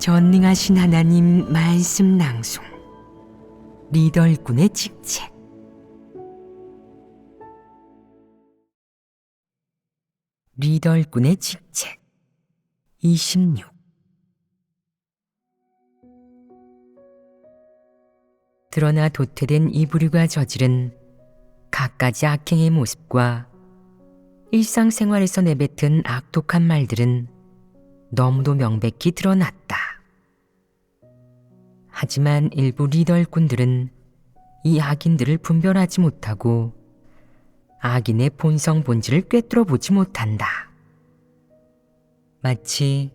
전능하신 하나님 말씀 낭송 리더 일꾼의 직책. 리더 일꾼의 직책 26. 드러나 도태된 이 부류가 저지른 갖가지 악행의 모습과 일상생활에서 내뱉은 악독한 말들은 너무도 명백히 드러났다. 하지만 일부 리더 일꾼들은 이 악인들을 분별하지 못하고 악인의 본성 본질을 꿰뚫어 보지 못한다. 마치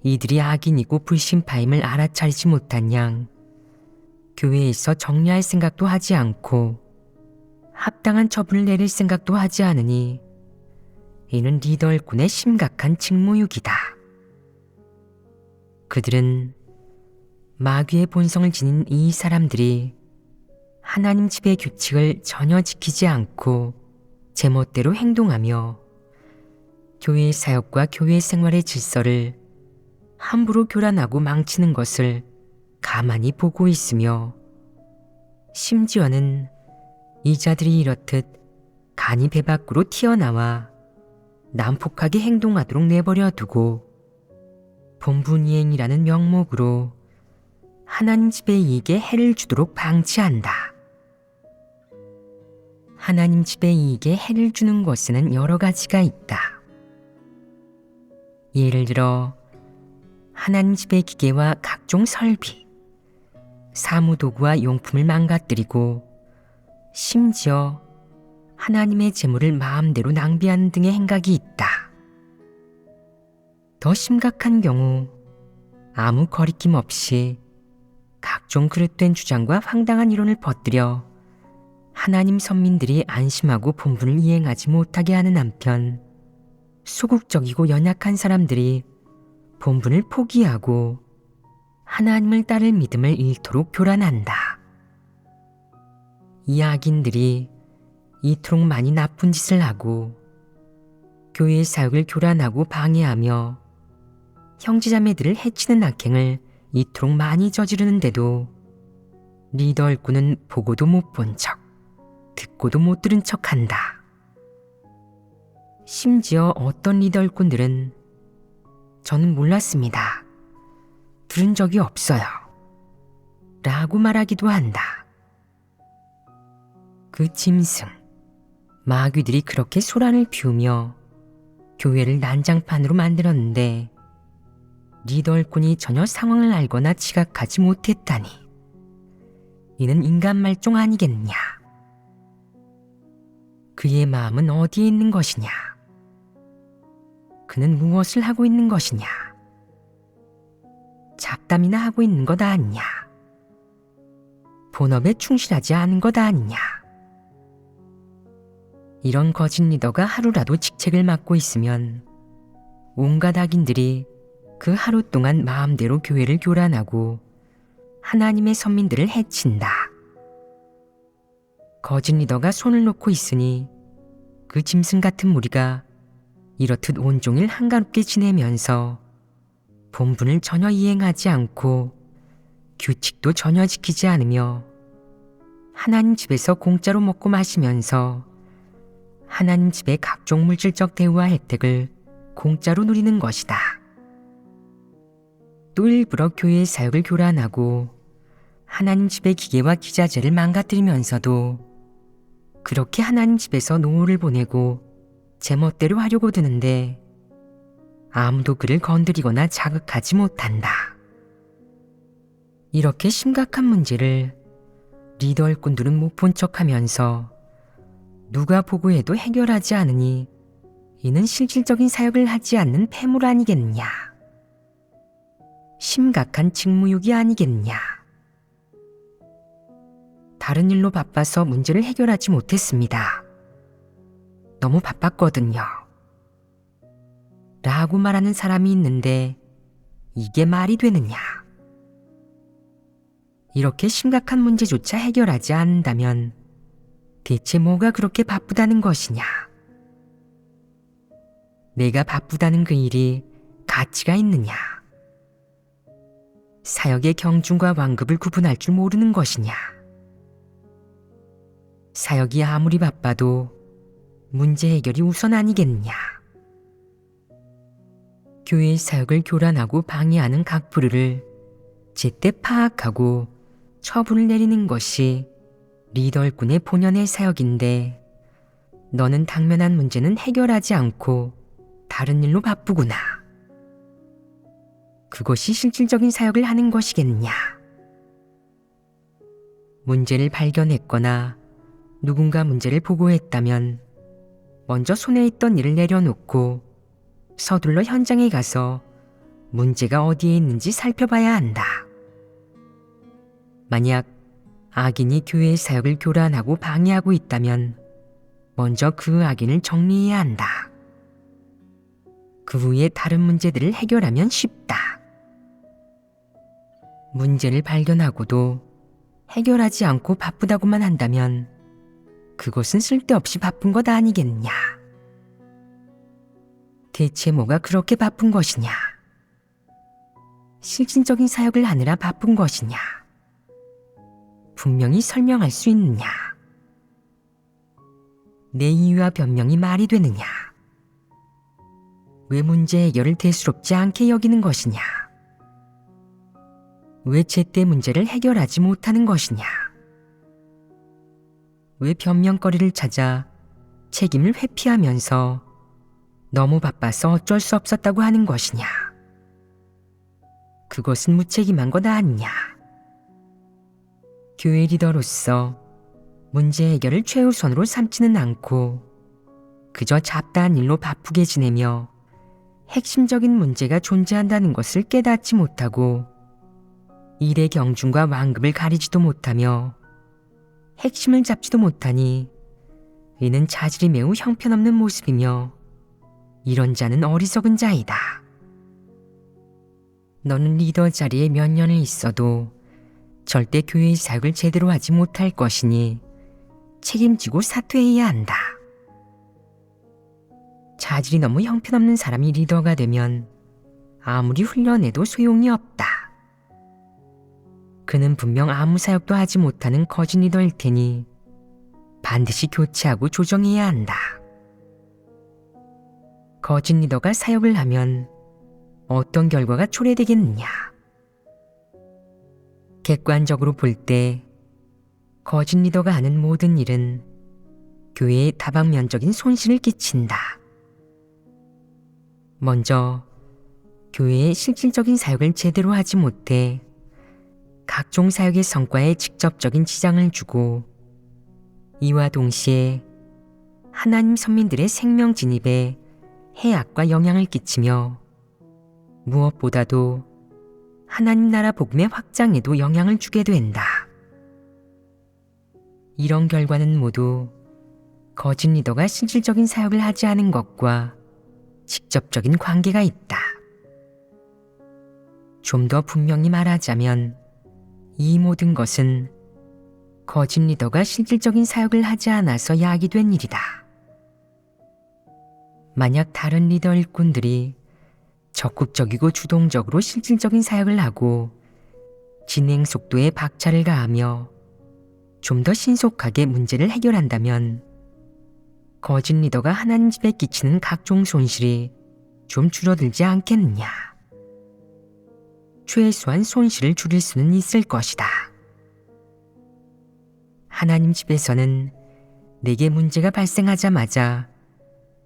이들이 악인이고 불신파임을 알아차리지 못한 양 교회에서 정리할 생각도 하지 않고 합당한 처분을 내릴 생각도 하지 않으니 이는 리더 일꾼의 심각한 직무유기다. 그들은 마귀의 본성을 지닌 이 사람들이 하나님 집의 규칙을 전혀 지키지 않고 제멋대로 행동하며 교회의 사역과 교회 생활의 질서를 함부로 교란하고 망치는 것을 가만히 보고 있으며 심지어는 이 자들이 이렇듯 간이 배 밖으로 튀어나와 난폭하게 행동하도록 내버려 두고 본분이행이라는 명목으로 하나님 집의 이익에 해를 주도록 방치한다. 하나님 집의 이익에 해를 주는 것에는 여러 가지가 있다. 예를 들어 하나님 집의 기계와 각종 설비, 사무도구와 용품을 망가뜨리고 심지어 하나님의 재물을 마음대로 낭비하는 등의 행각이 있다. 더 심각한 경우 아무 거리낌 없이 각종 그릇된 주장과 황당한 이론을 퍼뜨려 하나님 선민들이 안심하고 본분을 이행하지 못하게 하는 한편 소극적이고 연약한 사람들이 본분을 포기하고 하나님을 따를 믿음을 잃도록 교란한다. 이 악인들이 이토록 많이 나쁜 짓을 하고 교회의 사역을 교란하고 방해하며 형제자매들을 해치는 악행을 이토록 많이 저지르는데도 리더 일꾼은 보고도 못 본 척, 듣고도 못 들은 척한다. 심지어 어떤 리더 일꾼들은 저는 몰랐습니다. 들은 적이 없어요. 라고 말하기도 한다. 그 짐승, 마귀들이 그렇게 소란을 피우며 교회를 난장판으로 만들었는데 리더 일꾼이 전혀 상황을 알거나 지각하지 못했다니 이는 인간 말종 아니겠느냐. 그의 마음은 어디에 있는 것이냐. 그는 무엇을 하고 있는 것이냐. 잡담이나 하고 있는 것 아니냐. 본업에 충실하지 않은 것 아니냐. 이런 거짓 리더가 하루라도 직책을 맡고 있으면 온갖 악인들이 그 하루 동안 마음대로 교회를 교란하고 하나님의 선민들을 해친다. 거짓 리더가 손을 놓고 있으니 그 짐승 같은 무리가 이렇듯 온종일 한가롭게 지내면서 본분을 전혀 이행하지 않고 규칙도 전혀 지키지 않으며 하나님 집에서 공짜로 먹고 마시면서 하나님 집의 각종 물질적 대우와 혜택을 공짜로 누리는 것이다. 또 일부러 교회의 사역을 교란하고 하나님 집의 기계와 기자재를 망가뜨리면서도 그렇게 하나님 집에서 노후를 보내고 제멋대로 하려고 드는데 아무도 그를 건드리거나 자극하지 못한다. 이렇게 심각한 문제를 리더 일꾼들은 못 본 척하면서 누가 보고해도 해결하지 않으니 이는 실질적인 사역을 하지 않는 폐물 아니겠느냐. 심각한 직무유기 아니겠느냐. 다른 일로 바빠서 문제를 해결하지 못했습니다. 너무 바빴거든요. 라고 말하는 사람이 있는데 이게 말이 되느냐. 이렇게 심각한 문제조차 해결하지 않는다면 대체 뭐가 그렇게 바쁘다는 것이냐. 내가 바쁘다는 그 일이 가치가 있느냐. 사역의 경중과 완급을 구분할 줄 모르는 것이냐? 사역이 아무리 바빠도 문제 해결이 우선 아니겠느냐? 교회의 사역을 교란하고 방해하는 각 부류를 제때 파악하고 처분을 내리는 것이 리더일꾼의 본연의 사역인데, 너는 당면한 문제는 해결하지 않고 다른 일로 바쁘구나. 그것이 실질적인 사역을 하는 것이겠느냐? 문제를 발견했거나 누군가 문제를 보고했다면 먼저 손에 있던 일을 내려놓고 서둘러 현장에 가서 문제가 어디에 있는지 살펴봐야 한다. 만약 악인이 교회의 사역을 교란하고 방해하고 있다면 먼저 그 악인을 정리해야 한다. 그 후에 다른 문제들을 해결하면 쉽다. 문제를 발견하고도 해결하지 않고 바쁘다고만 한다면 그것은 쓸데없이 바쁜 것 아니겠냐? 대체 뭐가 그렇게 바쁜 것이냐? 실질적인 사역을 하느라 바쁜 것이냐? 분명히 설명할 수 있느냐? 내 이유와 변명이 말이 되느냐? 왜 문제 해결을 대수롭지 않게 여기는 것이냐? 왜 제때 문제를 해결하지 못하는 것이냐? 왜 변명거리를 찾아 책임을 회피하면서 너무 바빠서 어쩔 수 없었다고 하는 것이냐? 그것은 무책임한 것 아니냐? 교회 리더로서 문제 해결을 최우선으로 삼지는 않고 그저 잡다한 일로 바쁘게 지내며 핵심적인 문제가 존재한다는 것을 깨닫지 못하고 일의 경중과 완급을 가리지도 못하며 핵심을 잡지도 못하니 이는 자질이 매우 형편없는 모습이며 이런 자는 어리석은 자이다. 너는 리더 자리에 몇 년을 있어도 절대 교회의 사역을 제대로 하지 못할 것이니 책임지고 사퇴해야 한다. 자질이 너무 형편없는 사람이 리더가 되면 아무리 훈련해도 소용이 없다. 그는 분명 아무 사역도 하지 못하는 거짓 리더일 테니 반드시 교체하고 조정해야 한다. 거짓 리더가 사역을 하면 어떤 결과가 초래되겠느냐? 객관적으로 볼 때 거짓 리더가 하는 모든 일은 교회에 다방면적인 손실을 끼친다. 먼저 교회의 실질적인 사역을 제대로 하지 못해 각종 사역의 성과에 직접적인 지장을 주고 이와 동시에 하나님 선민들의 생명 진입에 해악과 영향을 끼치며 무엇보다도 하나님 나라 복음의 확장에도 영향을 주게 된다. 이런 결과는 모두 거짓 리더가 실질적인 사역을 하지 않은 것과 직접적인 관계가 있다. 좀 더 분명히 말하자면 이 모든 것은 거짓 리더가 실질적인 사역을 하지 않아서 야기된 일이다. 만약 다른 리더 일꾼들이 적극적이고 주동적으로 실질적인 사역을 하고 진행 속도에 박차를 가하며 좀 더 신속하게 문제를 해결한다면 거짓 리더가 하나님 집에 끼치는 각종 손실이 좀 줄어들지 않겠느냐? 최소한 손실을 줄일 수는 있을 것이다. 하나님 집에서는 내게 문제가 발생하자마자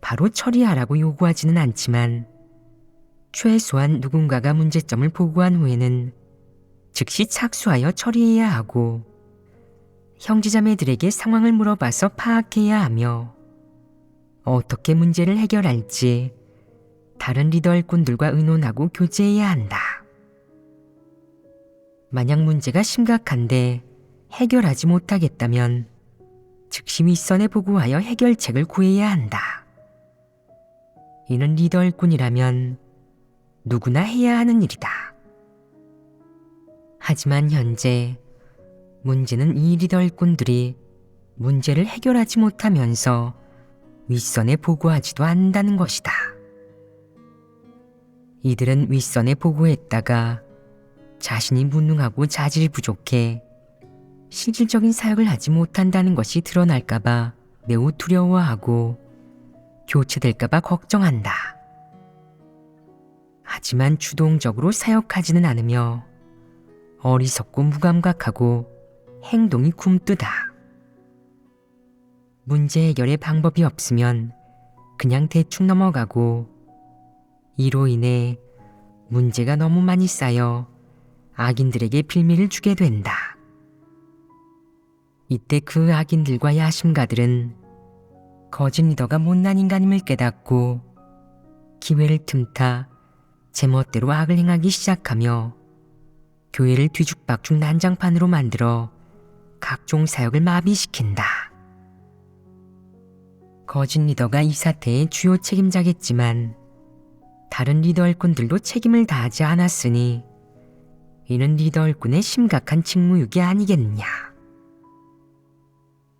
바로 처리하라고 요구하지는 않지만 최소한 누군가가 문제점을 보고한 후에는 즉시 착수하여 처리해야 하고 형제자매들에게 상황을 물어봐서 파악해야 하며 어떻게 문제를 해결할지 다른 리더 일꾼들과 의논하고 교제해야 한다. 만약 문제가 심각한데 해결하지 못하겠다면 즉시 윗선에 보고하여 해결책을 구해야 한다. 이는 리더 일꾼이라면 누구나 해야 하는 일이다. 하지만 현재 문제는 이 리더 일꾼들이 문제를 해결하지 못하면서 윗선에 보고하지도 않는다는 것이다. 이들은 윗선에 보고했다가 자신이 무능하고 자질이 부족해 실질적인 사역을 하지 못한다는 것이 드러날까봐 매우 두려워하고 교체될까봐 걱정한다. 하지만 주동적으로 사역하지는 않으며 어리석고 무감각하고 행동이 굼뜨다. 문제 해결의 방법이 없으면 그냥 대충 넘어가고 이로 인해 문제가 너무 많이 쌓여 악인들에게 빌미를 주게 된다. 이때 그 악인들과 야심가들은 거짓 리더가 못난 인간임을 깨닫고 기회를 틈타 제멋대로 악을 행하기 시작하며 교회를 뒤죽박죽 난장판으로 만들어 각종 사역을 마비시킨다. 거짓 리더가 이 사태의 주요 책임자겠지만 다른 리더 일꾼들도 책임을 다하지 않았으니 이는 리더 일꾼의 심각한 직무유기 아니겠느냐.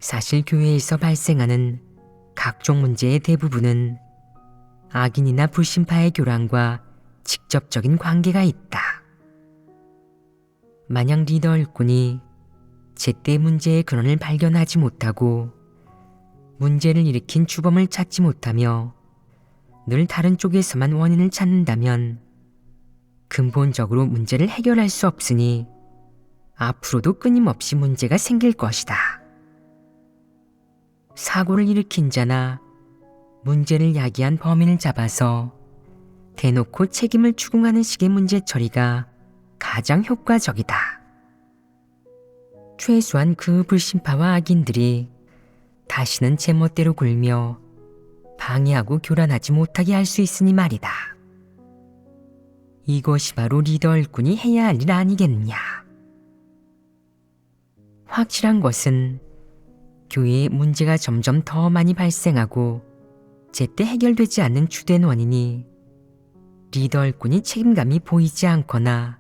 사실 교회에서 발생하는 각종 문제의 대부분은 악인이나 불신파의 교란과 직접적인 관계가 있다. 만약 리더 일꾼이 제때 문제의 근원을 발견하지 못하고 문제를 일으킨 주범을 찾지 못하며 늘 다른 쪽에서만 원인을 찾는다면 근본적으로 문제를 해결할 수 없으니 앞으로도 끊임없이 문제가 생길 것이다. 사고를 일으킨 자나 문제를 야기한 범인을 잡아서 대놓고 책임을 추궁하는 식의 문제 처리가 가장 효과적이다. 최소한 그 불신파와 악인들이 다시는 제멋대로 굴며 방해하고 교란하지 못하게 할 수 있으니 말이다. 이것이 바로 리더 일꾼이 해야 할 일 아니겠느냐. 확실한 것은 교회에 문제가 점점 더 많이 발생하고 제때 해결되지 않는 주된 원인이 리더 일꾼이 책임감이 보이지 않거나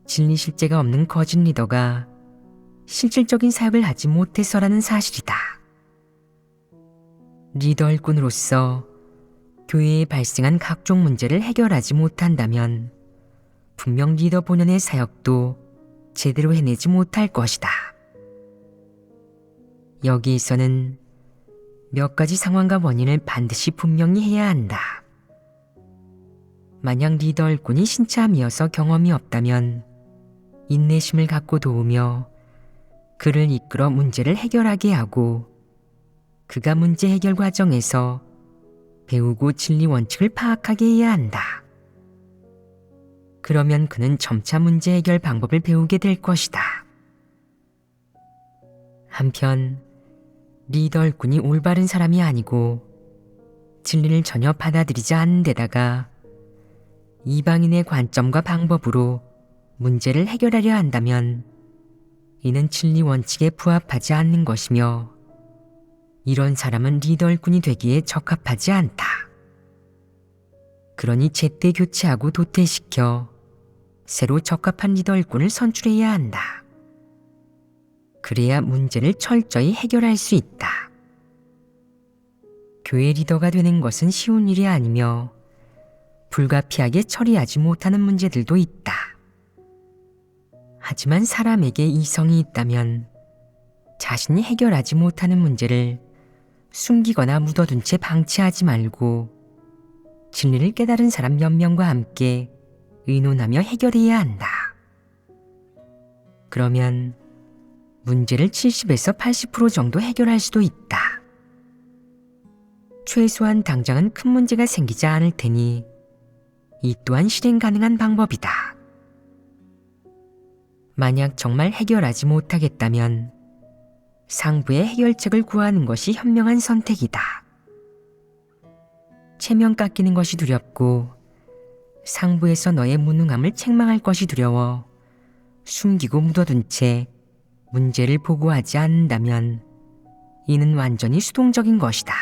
진리 실제가 없는 거짓 리더가 실질적인 사역을 하지 못해서라는 사실이다. 리더 일꾼으로서 교회에 발생한 각종 문제를 해결하지 못한다면 분명 리더 본연의 사역도 제대로 해내지 못할 것이다. 여기에서는 몇 가지 상황과 원인을 반드시 분명히 해야 한다. 만약 리더 일꾼이 신참이어서 경험이 없다면 인내심을 갖고 도우며 그를 이끌어 문제를 해결하게 하고 그가 문제 해결 과정에서 배우고 진리 원칙을 파악하게 해야 한다. 그러면 그는 점차 문제 해결 방법을 배우게 될 것이다. 한편 리더 일꾼이 올바른 사람이 아니고 진리를 전혀 받아들이지 않는 데다가 이방인의 관점과 방법으로 문제를 해결하려 한다면 이는 진리 원칙에 부합하지 않는 것이며 이런 사람은 리더 일꾼이 되기에 적합하지 않다. 그러니 제때 교체하고 도태시켜 새로 적합한 리더 일꾼을 선출해야 한다. 그래야 문제를 철저히 해결할 수 있다. 교회 리더가 되는 것은 쉬운 일이 아니며 불가피하게 처리하지 못하는 문제들도 있다. 하지만 사람에게 이성이 있다면 자신이 해결하지 못하는 문제를 숨기거나 묻어둔 채 방치하지 말고 진리를 깨달은 사람 몇 명과 함께 의논하며 해결해야 한다. 그러면 문제를 70에서 80% 정도 해결할 수도 있다. 최소한 당장은 큰 문제가 생기지 않을 테니 이 또한 실행 가능한 방법이다. 만약 정말 해결하지 못하겠다면 상부의 해결책을 구하는 것이 현명한 선택이다. 체면 깎이는 것이 두렵고 상부에서 너의 무능함을 책망할 것이 두려워 숨기고 묻어둔 채 문제를 보고하지 않는다면 이는 완전히 수동적인 것이다.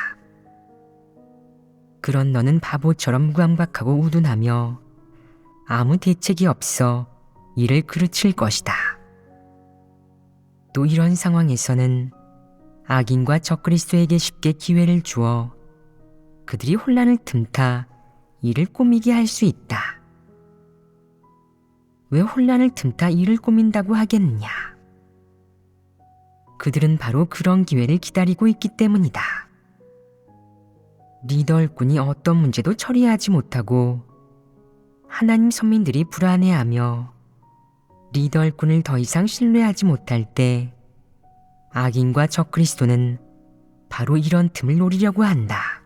그런 너는 바보처럼 무감각하고 우둔하며 아무 대책이 없어 이를 그르칠 것이다. 또 이런 상황에서는 악인과 적그리스도에게 쉽게 기회를 주어 그들이 혼란을 틈타 이를 꾸미게 할 수 있다. 왜 혼란을 틈타 일을 꾸민다고 하겠느냐? 그들은 바로 그런 기회를 기다리고 있기 때문이다. 리더 일꾼이 어떤 문제도 처리하지 못하고 하나님 선민들이 불안해하며 리더 일꾼을 더 이상 신뢰하지 못할 때 악인과 적그리스도는 바로 이런 틈을 노리려고 한다.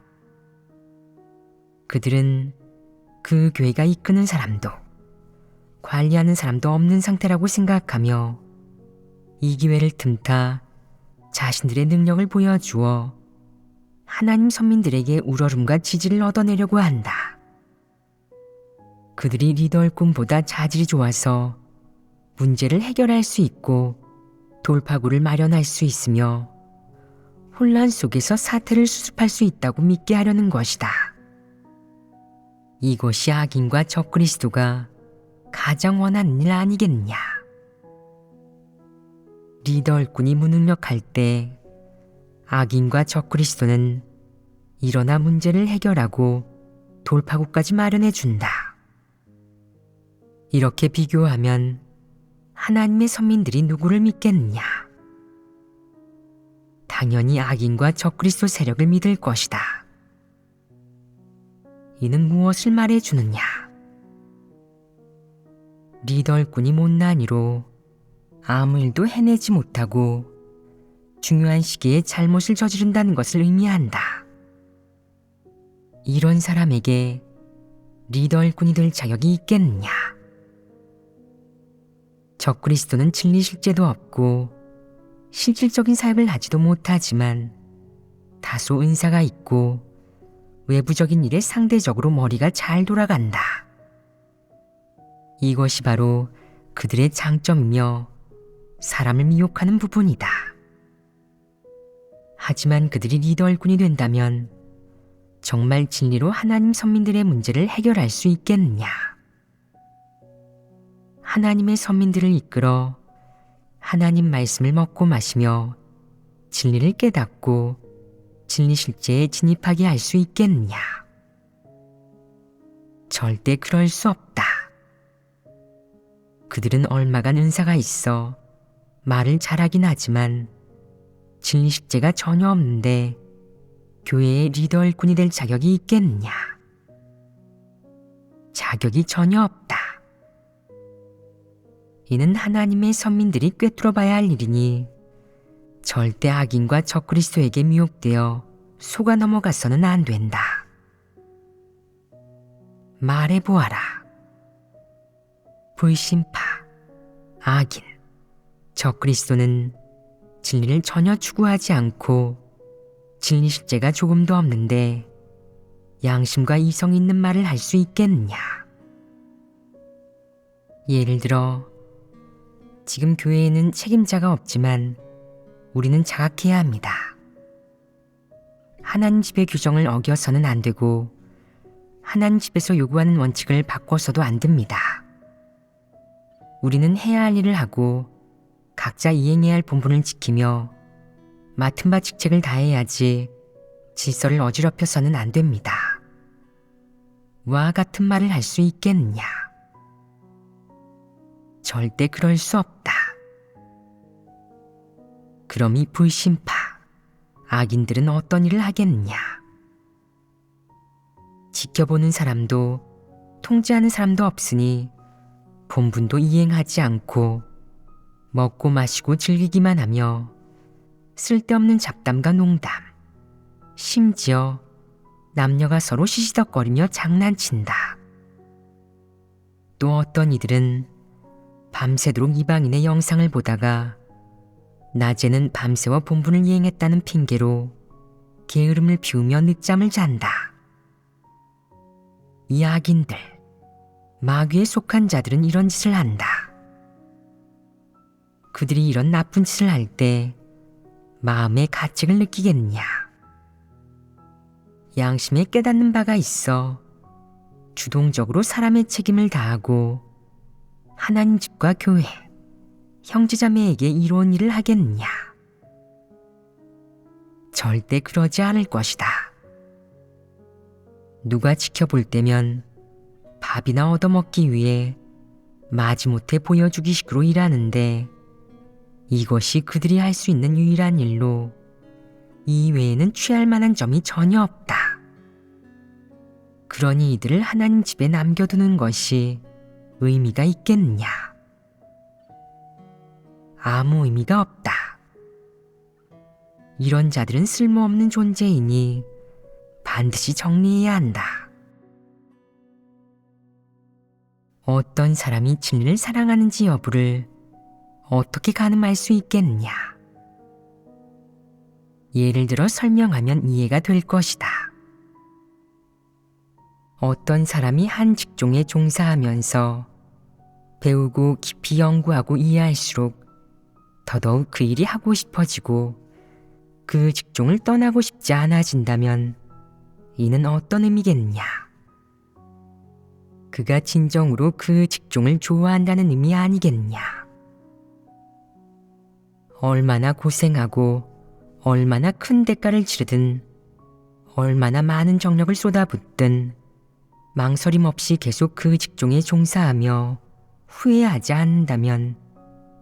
그들은 그 교회가 이끄는 사람도 관리하는 사람도 없는 상태라고 생각하며 이 기회를 틈타 자신들의 능력을 보여주어 하나님 선민들에게 우러름과 지지를 얻어내려고 한다. 그들이 리더 일꾼보다 자질이 좋아서 문제를 해결할 수 있고 돌파구를 마련할 수 있으며 혼란 속에서 사태를 수습할 수 있다고 믿게 하려는 것이다. 이것이 악인과 적그리스도가 가장 원하는 일 아니겠느냐. 리더 일꾼이 무능력할 때 악인과 적그리스도는 일어나 문제를 해결하고 돌파구까지 마련해 준다. 이렇게 비교하면 하나님의 선민들이 누구를 믿겠느냐? 당연히 악인과 적그리스도 세력을 믿을 것이다. 이는 무엇을 말해주느냐? 리더 일꾼이 못난 이로 아무 일도 해내지 못하고 중요한 시기에 잘못을 저지른다는 것을 의미한다. 이런 사람에게 리더 일꾼이 될 자격이 있겠느냐? 적그리스도는 진리 실제도 없고 실질적인 사역을 하지도 못하지만 다소 은사가 있고 외부적인 일에 상대적으로 머리가 잘 돌아간다. 이것이 바로 그들의 장점이며 사람을 미혹하는 부분이다. 하지만 그들이 리더 일꾼이 된다면 정말 진리로 하나님 선민들의 문제를 해결할 수 있겠느냐? 하나님의 선민들을 이끌어 하나님 말씀을 먹고 마시며 진리를 깨닫고 진리 실제에 진입하게 할 수 있겠느냐? 절대 그럴 수 없다. 그들은 얼마간 은사가 있어 말을 잘하긴 하지만 진리 실제가 전혀 없는데 교회의 리더 일꾼이 될 자격이 있겠느냐? 자격이 전혀 없다. 이는 하나님의 선민들이 꿰뚫어 봐야 할 일이니 절대 악인과 적그리스도에게 미혹되어 속아 넘어가서는 안 된다. 말해보아라. 불신파, 악인, 적그리스도는 진리를 전혀 추구하지 않고 진리 실제가 조금도 없는데 양심과 이성 있는 말을 할 수 있겠느냐? 예를 들어 지금 교회에는 책임자가 없지만 우리는 자각해야 합니다. 하나님 집의 규정을 어겨서는 안 되고 하나님 집에서 요구하는 원칙을 바꿔서도 안 됩니다. 우리는 해야 할 일을 하고 각자 이행해야 할 본분을 지키며 맡은 바 직책을 다해야지 질서를 어지럽혀서는 안 됩니다. 와 같은 말을 할 수 있겠느냐? 절대 그럴 수 없다. 그럼 이 불신파, 악인들은 어떤 일을 하겠느냐? 지켜보는 사람도 통제하는 사람도 없으니 본분도 이행하지 않고 먹고 마시고 즐기기만 하며 쓸데없는 잡담과 농담, 심지어 남녀가 서로 시시덕거리며 장난친다. 또 어떤 이들은 밤새도록 이방인의 영상을 보다가 낮에는 밤새워 본분을 이행했다는 핑계로 게으름을 피우며 늦잠을 잔다. 이 악인들, 마귀에 속한 자들은 이런 짓을 한다. 그들이 이런 나쁜 짓을 할 때 마음의 가책을 느끼겠느냐? 양심에 깨닫는 바가 있어 주동적으로 사람의 책임을 다하고 하나님 집과 교회, 형제자매에게 이로운 일을 하겠느냐? 절대 그러지 않을 것이다. 누가 지켜볼 때면 밥이나 얻어먹기 위해 마지못해 보여주기식으로 일하는데 이것이 그들이 할 수 있는 유일한 일로 이 외에는 취할 만한 점이 전혀 없다. 그러니 이들을 하나님 집에 남겨두는 것이 의미가 있겠느냐? 아무 의미가 없다. 이런 자들은 쓸모없는 존재이니 반드시 정리해야 한다. 어떤 사람이 진리를 사랑하는지 여부를 어떻게 가늠할 수 있겠느냐? 예를 들어 설명하면 이해가 될 것이다. 어떤 사람이 한 직종에 종사하면서 배우고 깊이 연구하고 이해할수록 더더욱 그 일이 하고 싶어지고 그 직종을 떠나고 싶지 않아진다면 이는 어떤 의미겠느냐? 그가 진정으로 그 직종을 좋아한다는 의미 아니겠느냐? 얼마나 고생하고 얼마나 큰 대가를 치르든 얼마나 많은 정력을 쏟아붓든 망설임 없이 계속 그 직종에 종사하며 후회하지 않는다면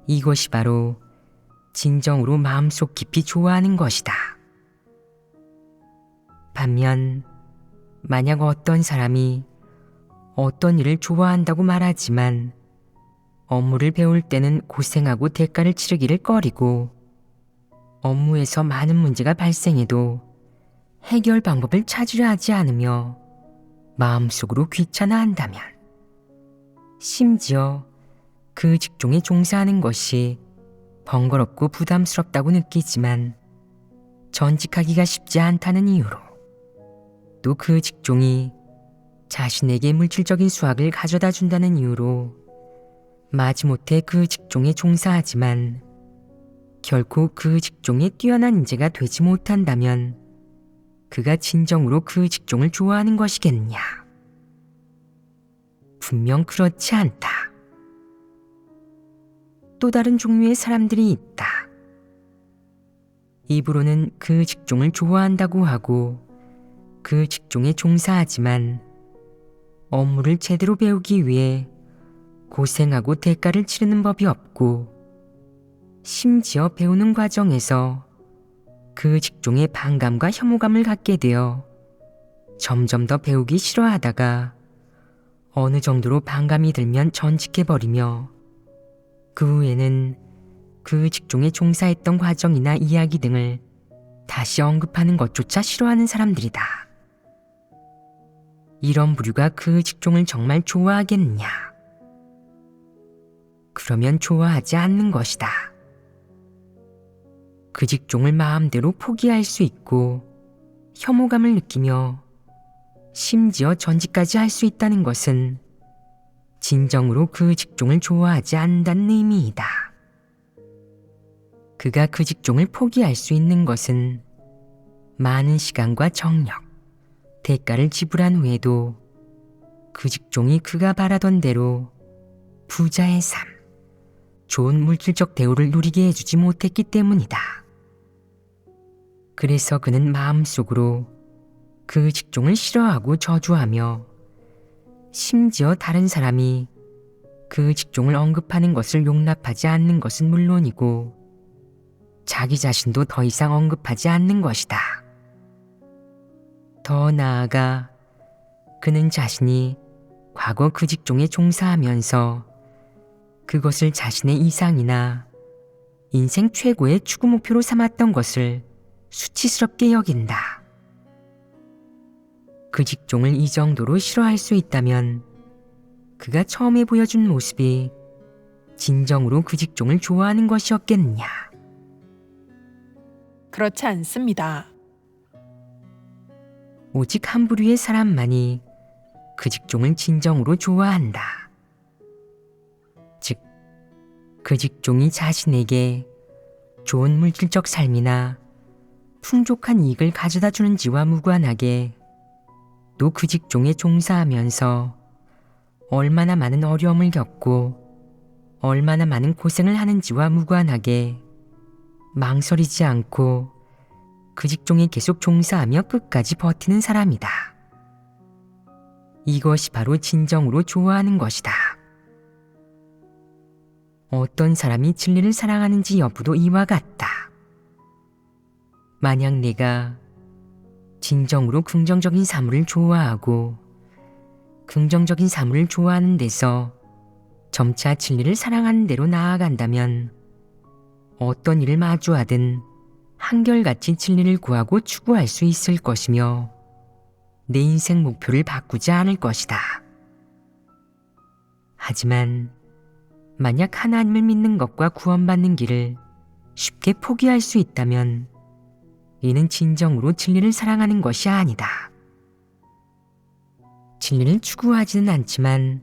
이것이 바로 진정으로 마음속 깊이 좋아하는 것이다. 반면 만약 어떤 사람이 어떤 일을 좋아한다고 말하지만 업무를 배울 때는 고생하고 대가를 치르기를 꺼리고 업무에서 많은 문제가 발생해도 해결 방법을 찾으려 하지 않으며 마음속으로 귀찮아한다면 심지어 그 직종에 종사하는 것이 번거롭고 부담스럽다고 느끼지만 전직하기가 쉽지 않다는 이유로 또 그 직종이 자신에게 물질적인 수확을 가져다 준다는 이유로 마지못해 그 직종에 종사하지만 결코 그 직종에 뛰어난 인재가 되지 못한다면 그가 진정으로 그 직종을 좋아하는 것이겠느냐? 분명 그렇지 않다. 또 다른 종류의 사람들이 있다. 입으로는 그 직종을 좋아한다고 하고 그 직종에 종사하지만 업무를 제대로 배우기 위해 고생하고 대가를 치르는 법이 없고 심지어 배우는 과정에서 그 직종에 반감과 혐오감을 갖게 되어 점점 더 배우기 싫어하다가 어느 정도로 반감이 들면 전직해버리며 그 후에는 그 직종에 종사했던 과정이나 이야기 등을 다시 언급하는 것조차 싫어하는 사람들이다. 이런 부류가 그 직종을 정말 좋아하겠느냐? 그러면 좋아하지 않는 것이다. 그 직종을 마음대로 포기할 수 있고 혐오감을 느끼며 심지어 전직까지 할 수 있다는 것은 진정으로 그 직종을 좋아하지 않는다는 의미이다. 그가 그 직종을 포기할 수 있는 것은 많은 시간과 정력, 대가를 지불한 후에도 그 직종이 그가 바라던 대로 부자의 삶, 좋은 물질적 대우를 누리게 해주지 못했기 때문이다. 그래서 그는 마음속으로 그 직종을 싫어하고 저주하며 심지어 다른 사람이 그 직종을 언급하는 것을 용납하지 않는 것은 물론이고 자기 자신도 더 이상 언급하지 않는 것이다. 더 나아가 그는 자신이 과거 그 직종에 종사하면서 그것을 자신의 이상이나 인생 최고의 추구 목표로 삼았던 것을 수치스럽게 여긴다. 그 직종을 이 정도로 싫어할 수 있다면 그가 처음에 보여준 모습이 진정으로 그 직종을 좋아하는 것이었겠느냐? 그렇지 않습니다. 오직 한 부류의 사람만이 그 직종을 진정으로 좋아한다. 즉, 그 직종이 자신에게 좋은 물질적 삶이나 풍족한 이익을 가져다 주는지와 무관하게 또 그 직종에 종사하면서 얼마나 많은 어려움을 겪고 얼마나 많은 고생을 하는지와 무관하게 망설이지 않고 그 직종에 계속 종사하며 끝까지 버티는 사람이다. 이것이 바로 진정으로 좋아하는 것이다. 어떤 사람이 진리를 사랑하는지 여부도 이와 같다. 만약 내가 진정으로 긍정적인 사물을 좋아하고 긍정적인 사물을 좋아하는 데서 점차 진리를 사랑하는 대로 나아간다면 어떤 일을 마주하든 한결같이 진리를 구하고 추구할 수 있을 것이며 내 인생 목표를 바꾸지 않을 것이다. 하지만 만약 하나님을 믿는 것과 구원받는 길을 쉽게 포기할 수 있다면 이는 진정으로 진리를 사랑하는 것이 아니다. 진리를 추구하지는 않지만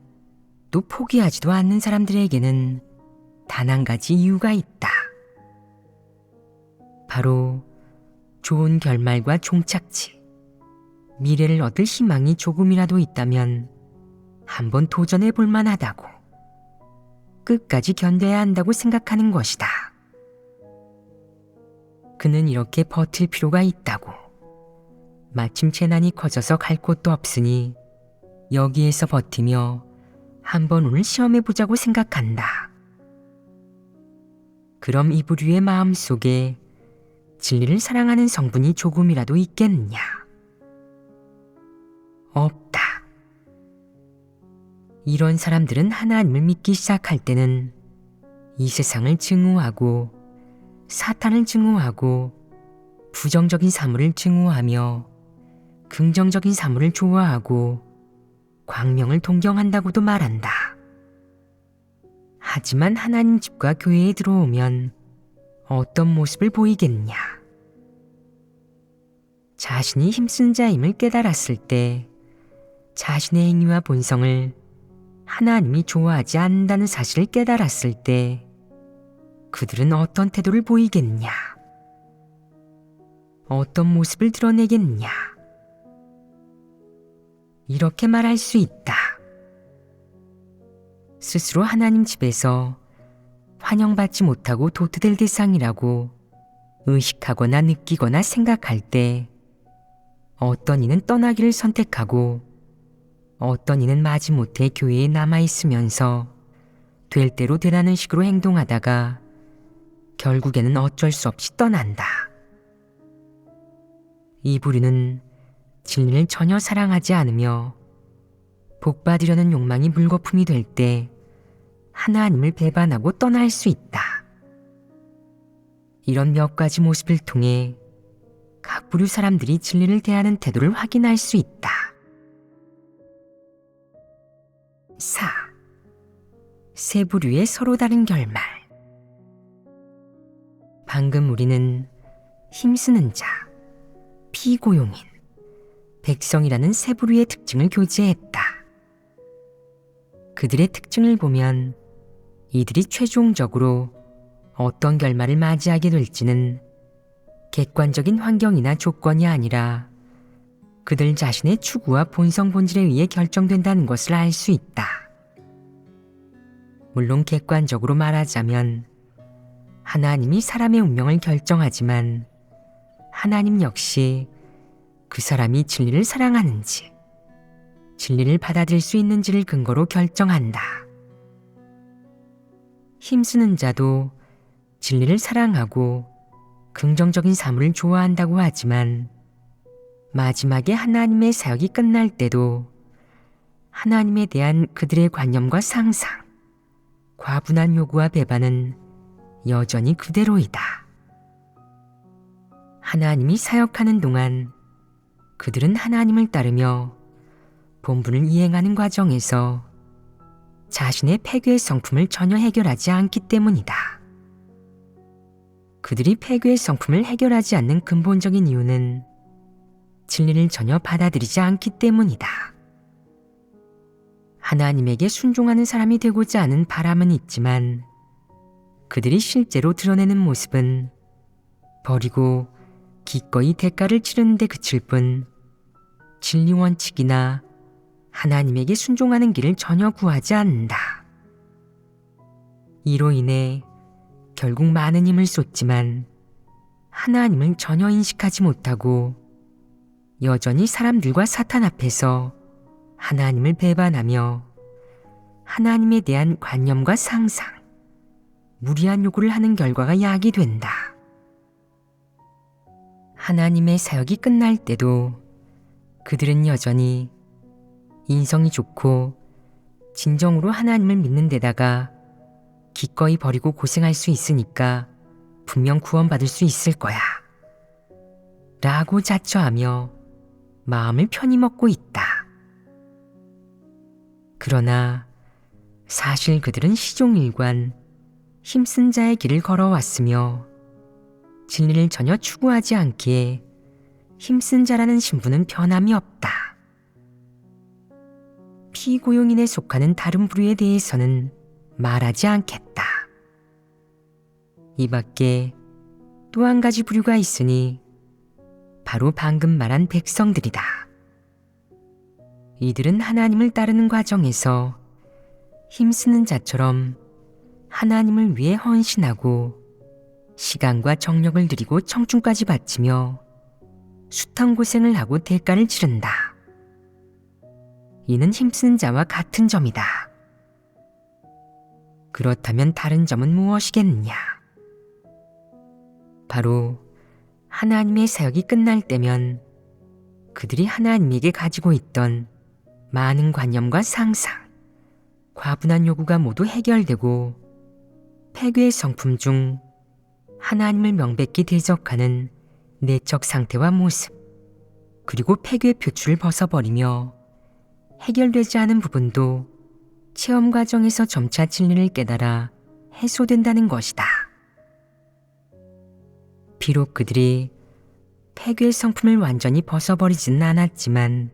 또 포기하지도 않는 사람들에게는 단 한 가지 이유가 있다. 바로 좋은 결말과 종착지, 미래를 얻을 희망이 조금이라도 있다면 한번 도전해 볼 만하다고, 끝까지 견뎌야 한다고 생각하는 것이다. 그는 이렇게 버틸 필요가 있다고. 마침 재난이 커져서 갈 곳도 없으니 여기에서 버티며 한번 오늘 시험해 보자고 생각한다. 그럼 이 부류의 마음속에 진리를 사랑하는 성분이 조금이라도 있겠느냐? 없다. 이런 사람들은 하나님을 믿기 시작할 때는 이 세상을 증오하고 사탄을 증오하고 부정적인 사물을 증오하며 긍정적인 사물을 좋아하고 광명을 동경한다고도 말한다. 하지만 하나님 집과 교회에 들어오면 어떤 모습을 보이겠냐? 자신이 힘쓴 자임을 깨달았을 때 자신의 행위와 본성을 하나님이 좋아하지 않는다는 사실을 깨달았을 때 그들은 어떤 태도를 보이겠냐? 어떤 모습을 드러내겠냐? 이렇게 말할 수 있다. 스스로 하나님 집에서 환영받지 못하고 도태될 대상이라고 의식하거나 느끼거나 생각할 때 어떤 이는 떠나기를 선택하고 어떤 이는 마지못해 교회에 남아있으면서 될 대로 되라는 식으로 행동하다가 결국에는 어쩔 수 없이 떠난다. 이 부류는 진리를 전혀 사랑하지 않으며 복받으려는 욕망이 물거품이 될 때 하나님을 배반하고 떠날 수 있다. 이런 몇 가지 모습을 통해 각 부류 사람들이 진리를 대하는 태도를 확인할 수 있다. 4. 세 부류의 서로 다른 결말. 방금 우리는 힘쓰는 자, 피고용인, 백성이라는 세 부류의 특징을 교제했다. 그들의 특징을 보면 이들이 최종적으로 어떤 결말을 맞이하게 될지는 객관적인 환경이나 조건이 아니라 그들 자신의 추구와 본성 본질에 의해 결정된다는 것을 알 수 있다. 물론 객관적으로 말하자면 하나님이 사람의 운명을 결정하지만 하나님 역시 그 사람이 진리를 사랑하는지 진리를 받아들일 수 있는지를 근거로 결정한다. 힘쓰는 자도 진리를 사랑하고 긍정적인 사물을 좋아한다고 하지만 마지막에 하나님의 사역이 끝날 때도 하나님에 대한 그들의 관념과 상상, 과분한 요구와 배반은 여전히 그대로이다. 하나님이 사역하는 동안 그들은 하나님을 따르며 본분을 이행하는 과정에서 자신의 폐괴의 성품을 전혀 해결하지 않기 때문이다. 그들이 폐괴의 성품을 해결하지 않는 근본적인 이유는 진리를 전혀 받아들이지 않기 때문이다. 하나님에게 순종하는 사람이 되고자 하는 바람은 있지만 그들이 실제로 드러내는 모습은 버리고 기꺼이 대가를 치르는 데 그칠 뿐 진리 원칙이나 하나님에게 순종하는 길을 전혀 구하지 않는다. 이로 인해 결국 많은 힘을 쏟지만 하나님을 전혀 인식하지 못하고 여전히 사람들과 사탄 앞에서 하나님을 배반하며 하나님에 대한 관념과 상상, 무리한 요구를 하는 결과가 야기된다. 하나님의 사역이 끝날 때도 그들은 여전히 인성이 좋고 진정으로 하나님을 믿는 데다가 기꺼이 버리고 고생할 수 있으니까 분명 구원받을 수 있을 거야 라고 자처하며 마음을 편히 먹고 있다. 그러나 사실 그들은 시종일관 힘쓴 자의 길을 걸어왔으며 진리를 전혀 추구하지 않기에 힘쓴 자라는 신분은 변함이 없다. 피고용인에 속하는 다른 부류에 대해서는 말하지 않겠다. 이 밖에 또 한 가지 부류가 있으니 바로 방금 말한 백성들이다. 이들은 하나님을 따르는 과정에서 힘쓰는 자처럼 하나님을 위해 헌신하고 시간과 정력을 들이고 청춘까지 바치며 숱한 고생을 하고 대가를 치른다. 이는 힘쓰는 자와 같은 점이다. 그렇다면 다른 점은 무엇이겠느냐? 바로 하나님의 사역이 끝날 때면 그들이 하나님에게 가지고 있던 많은 관념과 상상, 과분한 요구가 모두 해결되고 폐괴의 성품 중 하나님을 명백히 대적하는 내적 상태와 모습, 그리고 폐괴의 표출을 벗어버리며 해결되지 않은 부분도 체험 과정에서 점차 진리를 깨달아 해소된다는 것이다. 비록 그들이 폐괴의 성품을 완전히 벗어버리지는 않았지만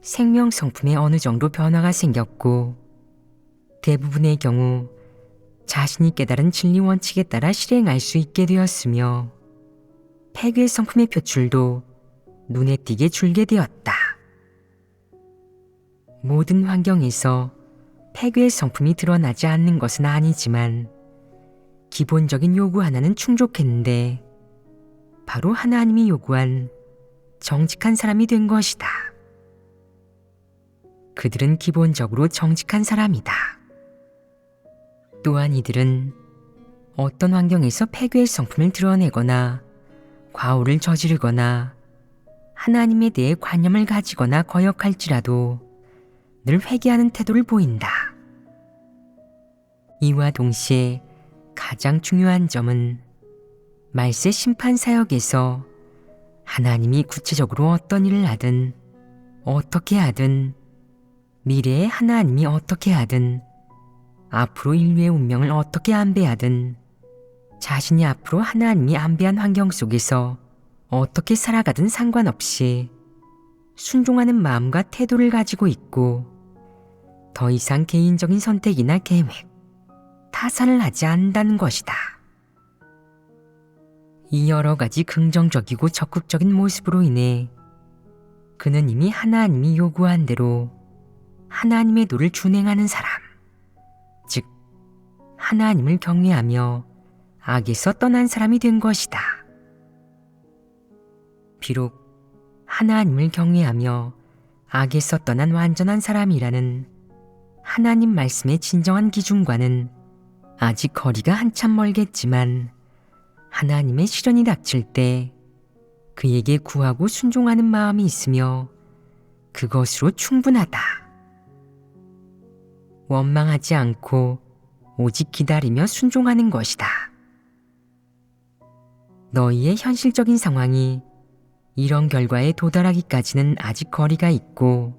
생명 성품에 어느 정도 변화가 생겼고 대부분의 경우 자신이 깨달은 진리 원칙에 따라 실행할 수 있게 되었으며 폐괴의 성품의 표출도 눈에 띄게 줄게 되었다. 모든 환경에서 폐괴의 성품이 드러나지 않는 것은 아니지만 기본적인 요구 하나는 충족했는데 바로 하나님이 요구한 정직한 사람이 된 것이다. 그들은 기본적으로 정직한 사람이다. 또한 이들은 어떤 환경에서 폐괴의 성품을 드러내거나 과오를 저지르거나 하나님에 대해 관념을 가지거나 거역할지라도 늘 회개하는 태도를 보인다. 이와 동시에 가장 중요한 점은 말세 심판 사역에서 하나님이 구체적으로 어떤 일을 하든 어떻게 하든 미래에 하나님이 어떻게 하든 앞으로 인류의 운명을 어떻게 안배하든 자신이 앞으로 하나님이 안배한 환경 속에서 어떻게 살아가든 상관없이 순종하는 마음과 태도를 가지고 있고 더 이상 개인적인 선택이나 계획, 타산을 하지 않는다는 것이다. 이 여러 가지 긍정적이고 적극적인 모습으로 인해 그는 이미 하나님이 요구한 대로 하나님의 도를 준행하는 사람, 즉 하나님을 경외하며 악에서 떠난 사람이 된 것이다. 비록 하나님을 경외하며 악에서 떠난 완전한 사람이라는 하나님 말씀의 진정한 기준과는 아직 거리가 한참 멀겠지만 하나님의 시련이 닥칠 때 그에게 구하고 순종하는 마음이 있으며 그것으로 충분하다. 원망하지 않고 오직 기다리며 순종하는 것이다. 너희의 현실적인 상황이 이런 결과에 도달하기까지는 아직 거리가 있고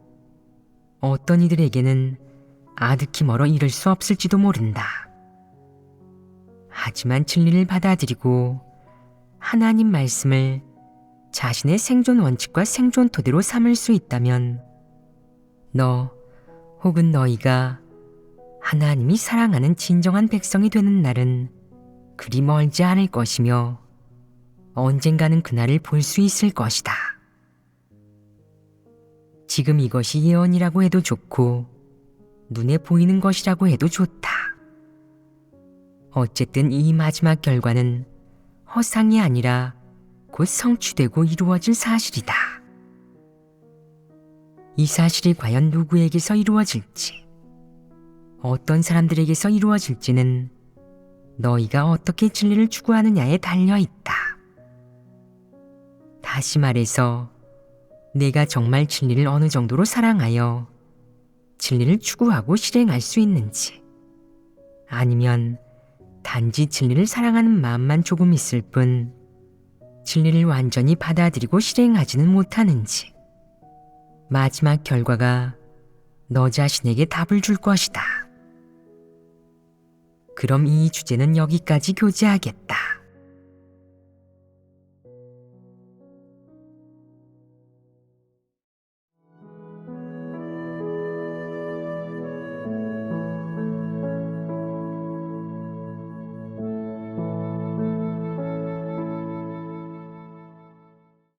어떤 이들에게는 아득히 멀어 이를 수 없을지도 모른다. 하지만 진리를 받아들이고 하나님 말씀을 자신의 생존 원칙과 생존 토대로 삼을 수 있다면 너 혹은 너희가 하나님이 사랑하는 진정한 백성이 되는 날은 그리 멀지 않을 것이며 언젠가는 그날을 볼 수 있을 것이다. 지금 이것이 예언이라고 해도 좋고 눈에 보이는 것이라고 해도 좋다. 어쨌든 이 마지막 결과는 허상이 아니라 곧 성취되고 이루어질 사실이다. 이 사실이 과연 누구에게서 이루어질지, 어떤 사람들에게서 이루어질지는 너희가 어떻게 진리를 추구하느냐에 달려 있다. 다시 말해서 내가 정말 진리를 어느 정도로 사랑하여 진리를 추구하고 실행할 수 있는지, 아니면 단지 진리를 사랑하는 마음만 조금 있을 뿐 진리를 완전히 받아들이고 실행하지는 못하는지, 마지막 결과가 너 자신에게 답을 줄 것이다. 그럼 이 주제는 여기까지 교제하겠다.